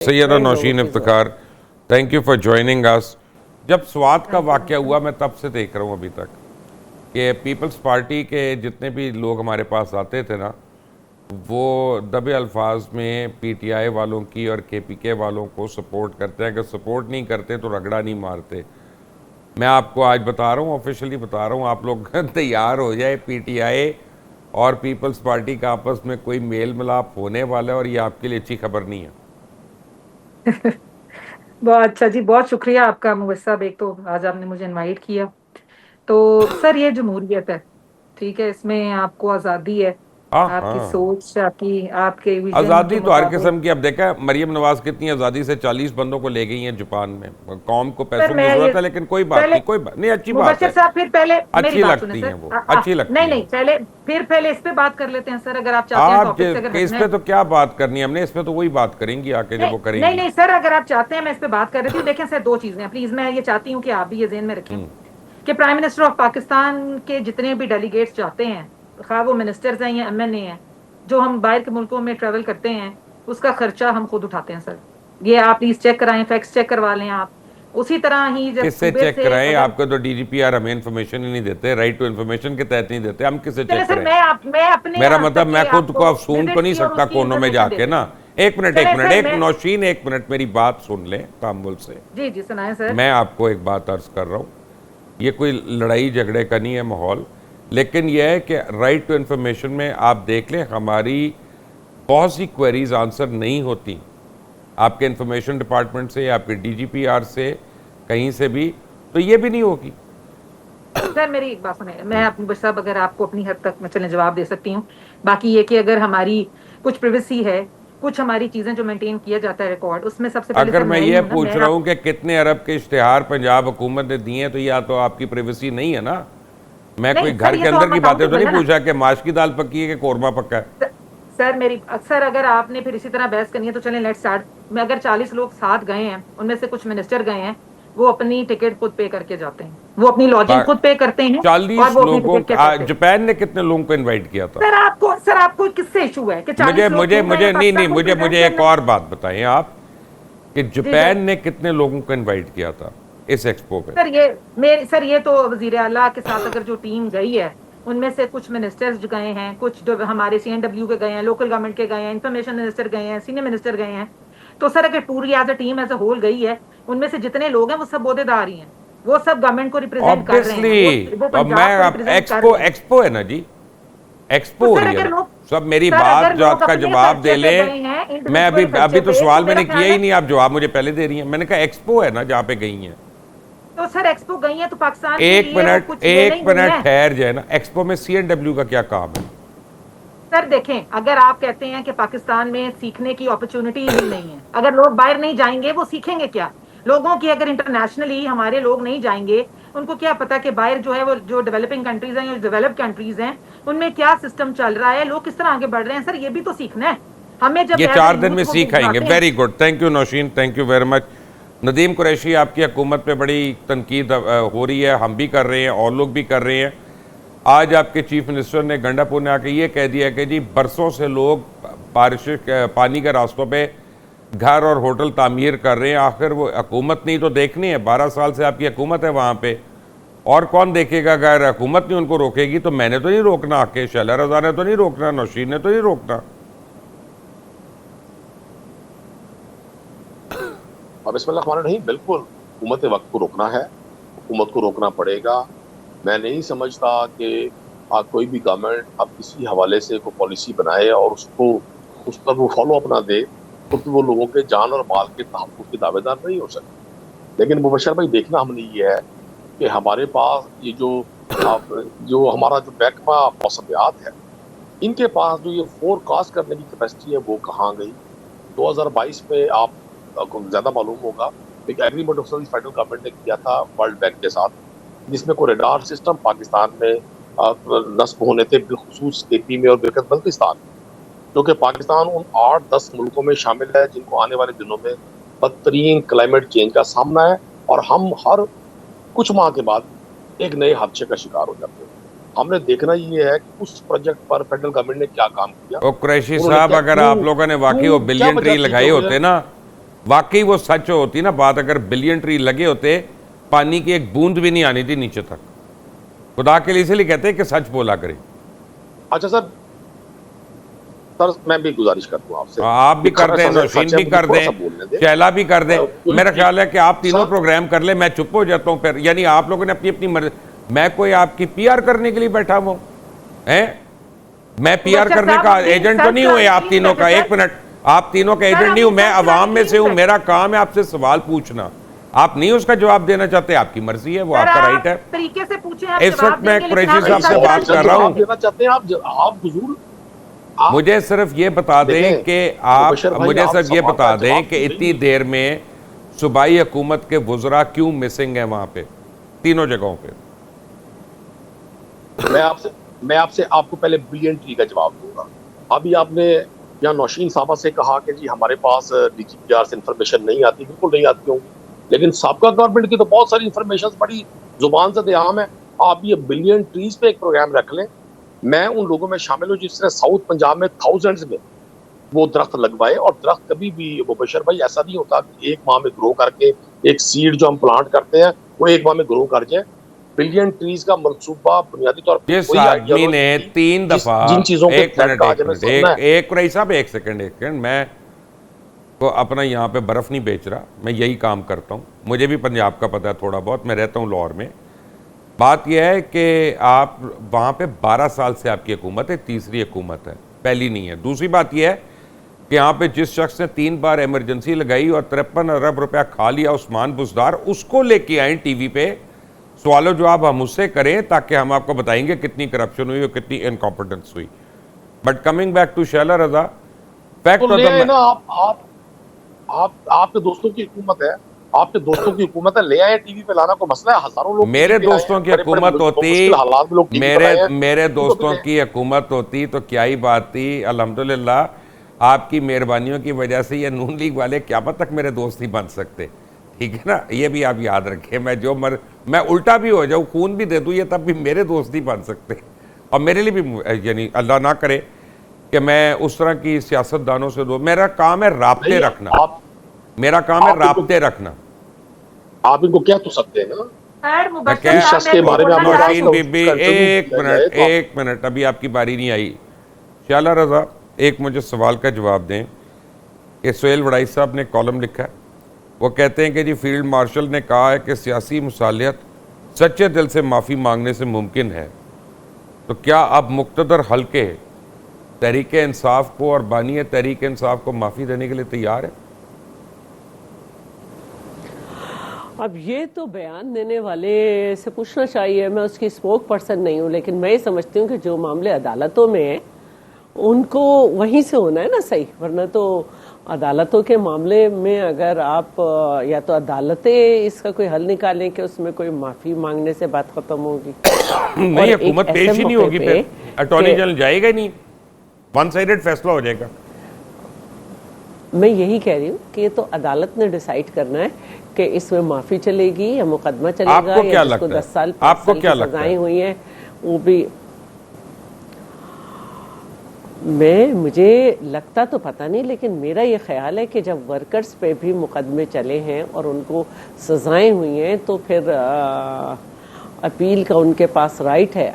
Syeda Nausheen Iftikhar, thank you for joining us. जब स्वात का वाक़या हुआ, मैं तब से देख रहा हूँ अभी तक कि पीपल्स पार्टी के जितने भी लोग हमारे पास आते थे ना, वो दबे अल्फाज में पीटीआई वालों की और केपीके वालों को सपोर्ट करते हैं। अगर सपोर्ट नहीं करते तो रगड़ा नहीं मारते। मैं आपको आज बता रहा हूँ, ऑफिशियली बता रहा हूँ, आप लोग तैयार हो जाए। पीटीआई और पीपल्स पार्टी का आपस में कोई मेल मिलाप होने वाला है और ये आपके लिए अच्छी खबर नहीं है। बहुत अच्छा जी, बहुत शुक्रिया आपका मुवस्सा साहब। एक तो आज आपने मुझे इनवाइट किया। तो सर, ये जमहूरियत है, ठीक है, इसमें आपको आज़ादी है। हाँ आपकी हाँ, सोच, आपकी आपके विजन के आज़ादी तो हर मुताबिक। किस्म की। अब देखा मरियम नवाज कितनी आज़ादी से 40 बंदों को ले गई हैं जापान में। कौम को सर पैसों की मैं ये ज़रूरत है, लेकिन कोई बात पहले नहीं, कोई बात नहीं, अच्छी बात मुबशर है। साहब, फिर पहले मेरी अच्छी बात सुने लगती सर। हैं वो, अच्छी लगती नहीं हैं नहीं, वो। पहले इस पे बात कर लेते हैं सर, अगर आप चाहते हैं आप टॉपिक से अगर इस हटना पे है। तो क्या बात करनी है हमने, इस पे तो वही बात करेंगी आके जब नहीं वो नहीं करेंगी। नहीं सर, अगर आप चाहते हैं मैं इस पे बात कर रही थी। देखें सर, दो चीजें हैं, प्लीज, मैं ये चाहती हूँ कि आप भी ये ज़हन में रखें कि प्राइम मिनिस्टर ऑफ पाकिस्तान के जितने भी डेलीगेट्स जाते हैं, खा वो मिनिस्टर्स हैं या एमएनए हैं, जो हम बाहर के मुल्कों में ट्रेवल करते हैं, उसका खर्चा हम खुद उठाते हैं सर। ये आप प्लीज चेक कराएं, फैक्ट्स चेक करवा लें आप। उसी तरह ही जब किससे सूबे चेक से कराएं? अगर आपको तो डीजीपीआर हमें इन्फॉर्मेशन ही नहीं देते, राइट टू इन्फॉर्मेशन के तहत नहीं देते, हम किससे चले चेक सर, करें? मैं अपने मेरा यहाँ मतलब तक मैं के खुद को आपको अफसून तो विजिट नहीं की और सकता उसकी कोनों में इंफॉर्मेशन दे जाके ना। देती हूँ। एक मिनट, एक चले मिनट, सर एक मैं, नौशीन, एक मिनट, मेरी बात सुन लें तामुल से। जी जी सुनाए सर। मैं आपको एक बात अर्ज कर रहा हूँ, ये कोई लड़ाई झगड़े का नहीं है माहौल, लेकिन यह है कि राइट टू इन्फॉर्मेशन में आप देख लें, हमारी बहुत सी क्वेरीज आंसर नहीं होती आपके इंफॉर्मेशन डिपार्टमेंट से, आपके डीजीपीआर से, कहीं से भी, तो ये भी नहीं होगी। सर मेरी एक बात सुने, मैं अपनी बस साहब, अगर आपको अपनी हद तक मैं चले जवाब दे सकती हूँ। बाकी ये कि अगर हमारी कुछ प्रिवेसी है, कुछ हमारी चीजें जो मेंटेन किया जाता है रिकॉर्ड, उसमें सबसे पहले अगर सर मैं मैं ही ये हूँ ना। पूछ मैं रहा आप, हूं कि कितने अरब के इश्तिहार पंजाब हुकूमत ने दिए हैं, तो या तो आपकी प्राइवेसी नहीं है ना। मैं कोई नहीं सर, घर ये के तो अंदर हम की बातें तो अकाउंटेबल नहीं है ना। पूछा कि माश की दाल पक्की है कि कोरमा पक्का है। सर, सर मेरी अक्सर, अगर आपने फिर इसी तरह बहस करनी है तो चलें, लेट्स स्टार्ट। मैं अगर 40 लोग साथ गए हैं, उनमें से कुछ मिनिस्टर गए हैं, वो अपनी टिकट खुद पे करके जाते हैं, वो अपनी लॉजिंग खुद पे करते हैं, और 40 वो अपनी लोगों टिकट के का पैसे। जापान ने कितने लोगों को इनवाइट किया था? सर आपको किससे इशू है कि मुझे 40 लोग मुझे क्यों गए मुझे हैं? नहीं नहीं, पाकिस्तान को मुझे रिप्रेजेंट मुझे एक करना है। और बात बताएं आप कि जी सर। जापान ने कितने लोगों को इनवाइट किया था इस एक्सपो पे? सर ये तो वजीर आला के साथ अगर जो टीम गई है, उनमें से कुछ मिनिस्टर्स जो गए हैं, कुछ जो हमारे सीएनडब्ल्यू के गए हैं, लोकल गवर्नमेंट के गए हैं, इंफॉर्मेशन मिनिस्टर गए हैं, सीनियर मिनिस्टर गए हैं। तो सर अगर पूरी as a team as a whole गई है, उनमें से जितने लोग हैं वो सब ओहदेदार ही हैं, वो सब गवर्नमेंट को रिप्रेजेंट कर रहे हैं, ऑब्वियसली। वो अब पंजाब मैं को आप रिप्रेजेंट कर एक्सपो, रहे हैं। एक्सपो है ना जी, एक्सपो तो हो सर रही है अगर ना। लोग सब मेरी सर बात अगर जात लोग का अपने जवाब दे खर्चे पे ले। गए हैं, मैं अभी इंडिविजुअल खर्चे अभी तो पे, सवाल तो मेरा मैंने किया ख्याल ही है। नहीं, आप जवाब मुझे पहले दे रही हैं। मैंने कहा एक्सपो है ना जहाँ पे गई हैं। तो सर एक्सपो गई है तो पाकिस्तान के लिए वो कुछ ले एक नहीं गई मिनट है। ठहर जाए ना। एक्सपो में सीएनडब्ल्यू का क्या काम है? सर देखें, अगर आप कहते हैं कि पाकिस्तान में सीखने की अपॉर्चुनिटी ही नहीं है, अगर लोग बाहर नहीं जाएंगे वो सीखेंगे क्या? लोगों की, अगर इंटरनेशनली हमारे लोग नहीं जाएंगे, उनको क्या पता कि बाहर जो है, वो जो डेवलपिंग कंट्रीज हैं या डेवलप्ड कंट्रीज हैं, उनमें क्या सिस्टम चल रहा है, लोग किस तरह आगे बढ़ रहे हैं। सर ये भी तो सीखना है हमें, जब ये एज अ 4 दिन में यूथ वो सीख आएंगे। जाते हैं। Very good, thank you Nausheen, thank you very much. Nadeem Qureshi, आपकी हुकूमत पे बड़ी तनकीद हो रही है, हम भी कर रहे हैं और लोग भी कर रहे हैं। आज आपके चीफ मिनिस्टर ने गंडापुर ने आके ये कह दिया कि जी बरसों से लोग बारिश पानी के रास्तों पे घर और होटल तामीर कर रहे हैं, आखिर वो हुकूमत नहीं तो देखनी है। 12 साल से आपकी हुकूमत है वहाँ पे, और कौन देखेगा? अगर हुकूमत नहीं उनको रोकेगी तो मैंने तो नहीं रोकना, आके शैला रजा ने तो नहीं रोकना, नौशीन ने तो नहीं रोकना। अब इसमें लखवाना नहीं, बिल्कुल हुकूमत वक्त को रोकना है, हुकूमत को रोकना पड़ेगा। मैं नहीं समझता कि कोई भी गवर्नमेंट अब किसी हवाले से कोई पॉलिसी बनाए और उसको उस पर वो फॉलो अप ना दे, तो फिर वो लोगों के जान और माल के तहफ़्फ़ुज़ के दावेदार नहीं हो सकते। लेकिन मुबशर भाई, देखना हमने ये है कि हमारे पास ये जो हमारा जो महकमा मौसमियात है, इनके पास जो ये फोरकास्ट करने की कैपेसिटी है वो कहाँ गई? 2022 में आपको ज़्यादा मालूम होगा, एक एग्रीमेंट ऑफ फेडरल गवर्नमेंट ने किया था वर्ल्ड बैंक के साथ, जिसमें कोई रडार सिस्टम पाकिस्तान में नस्ब होने थे, बिलखुसूस केपी में और बल्तिस्तान में, क्योंकि पाकिस्तान उन 8-10 मुल्कों में शामिल है जिनको आने वाले दिनों में बदतरीन क्लाइमेट चेंज का सामना है, और हम हर कुछ माह के बाद एक नए हादसे का शिकार हो जाते हैं। हमने देखना ये है कि उस प्रोजेक्ट पर फेडरल गवर्नमेंट ने क्या काम किया, ओ कुरैशी उन्होंने साहब, क्या अगर क्यों आप लोगों ने वाकई वो क्यों क्या बिलियन वजह ट्री थी कि लगाए होते ना, वाकई वो सच होती ना बात, अगर बिलियन ट्री लगे होते पानी की एक बूंद भी नहीं आनी थी नीचे तक। खुदा के लिए इसलिए कहते हैं कि सच बोला करें। अच्छा सर, मैं भी गुजारिश करता हूँ आपसे, आप भी कर दें, नौशीन भी कर दें, शैला भी कर दें। मेरा ख्याल है कि आप तीनों प्रोग्राम कर ले, मैं चुप हो जाता हूँ फिर। यानी आप लोगों ने अपनी अपनी मर्जी, मैं कोई आपकी पीआर करने के लिए बैठा हुआ हूँ हैं? मैं पीआर करने का एजेंट तो नहीं हुए आप तीनों का। एक मिनट, आप तीनों का एजेंट नहीं हूं, मैं अवाम में से हूं। मेरा काम है आपसे सवाल पूछना, आप नहीं उसका जवाब देना चाहते, आपकी मर्जी है, वो आपका राइट है। तरीके से पूछे, इस वक्त मैं कुरैशी साहब से बात कर रहा हूं। चाहते हैं आप हुजूर, मुझे सिर्फ ये बता दें कि आप, मुझे सिर्फ ये बता दें कि इतनी देर में सूबाई हुकूमत के वुज़रा क्यों मिसिंग है वहां पे, तीनों जगहों पे? मैं आपसे आपको पहले बिलियन ट्री का जवाब दूंगा। अभी आपने यहाँ नौशीन साहबा से कहा कि जी हमारे पास डीजीपीआर से इंफॉर्मेशन नहीं आती, बिल्कुल नहीं आती होंगी, लेकिन साबका गवर्नमेंट की तो बहुत सारी इंफॉर्मेशन बड़ी जुबान से आम है। आप ये बिलियन ट्रीज पे एक प्रोग्राम रख लें, मैं उन लोगों में शामिल हूँ जिसने साउथ पंजाब में थाउजेंड्स में वो दरख्त लगवाए। और दरख्त कभी भी मुबशर भाई ऐसा नहीं होता कि एक माह में ग्रो करके, एक सीड जो हम प्लांट करते हैं वो एक माह में ग्रो कर जाए। बिलियन ट्रीज का मंसूबा बुनियादी तौर पर जिस आदमी ने 3 दफा, जिन चीजों के एक सेकंड, मैं को अपना यहाँ पे बर्फ नहीं बेच रहा, मैं यही काम करता हूँ, मुझे भी पंजाब का पता है थोड़ा बहुत, मैं रहता हूँ लाहौर में। बात यह है कि आप वहाँ पे 12 साल से आपकी हुकूमत है, तीसरी हुकूमत है, पहली नहीं है। दूसरी बात यह है कि यहाँ पे जिस शख्स ने 3 बार इमरजेंसी लगाई और 53 अरब रुपया खा लिया, उस्मान बुजदार, उसको लेके आए टीवी पे, सवालों जवाब हम उससे करें ताकि हम आपको बताएंगे कितनी करप्शन हुई और कितनी इनकॉम्पिटेंस हुई। But coming back to Shaila Raza, fact तो ले ना आप आपके दोस्तों की हुकूमत है, आपके दोस्तों की हुकूमत है, ले आए टीवी पे, लाना को मसला है। हजारों लोग मेरे दोस्तों की हुकूमत होती, मेरे दोस्तों की हुकूमत होती तो क्या ही बात थी। अल्हम्दुलिल्लाह आपकी मेहरबानियों की वजह से ये नून लीग वाले क़यामत तक मेरे दोस्त ही बन सकते, ठीक है ना, ये भी आप याद रखें। मैं उल्टा भी हो जाऊँ, खून भी दे दूँ, ये तब भी मेरे दोस्त ही बन सकते। और मेरे लिए भी, यानी अल्लाह ना करे कि मैं उस तरह की सियासतदानों से मेरा काम है राब्ते रखना, मेरा काम है राब्ते रखना। आप इनको कह तो सकते हैं ना, नौशीन बीबी, एक मिनट, अभी आपकी बारी नहीं आई। शैला रजा, एक मुझे सवाल का जवाब दें कि सुहेल वड़ाई साहब ने कॉलम लिखा है, वो कहते हैं कि जी फील्ड मार्शल ने कहा है कि सियासी मुसालियत सच्चे दिल से माफ़ी मांगने से मुमकिन है, तो क्या अब मुक़्तदर हल्के तहरीक इंसाफ को और बानी तहरीक इंसाफ को माफ़ी देने के लिए तैयार है? अब ये तो बयान देने वाले से पूछना चाहिए, मैं उसकी स्पोक पर्सन नहीं हूँ, लेकिन मैं ये समझती हूँ कि जो मामले अदालतों में हैं उनको वहीं से होना है ना सही, वरना तो अदालतों के मामले में अगर आप या तो अदालतें इसका कोई हल निकालें कि उसमें कोई माफी मांगने से बात खत्म होगी नहीं, हुकूमत पेश ही नहीं होगी, फिर अटॉर्नी जनरल जाएगा ही नहीं, वन साइडेड फैसला हो जाएगा। मैं यही कह रही हूँ कि तो अदालत ने डिसाइड करना है कि इसमें माफी चलेगी या मुकदमा चलेगा, आपको क्या या लगता है? 10 साल आपको क्या लगता है? सजाएं हुई हैं वो भी, मुझे लगता तो पता नहीं, लेकिन मेरा ये ख्याल है कि जब वर्कर्स पे भी मुकदमे चले हैं और उनको सजाएं हुई हैं तो फिर अपील का उनके पास राइट है।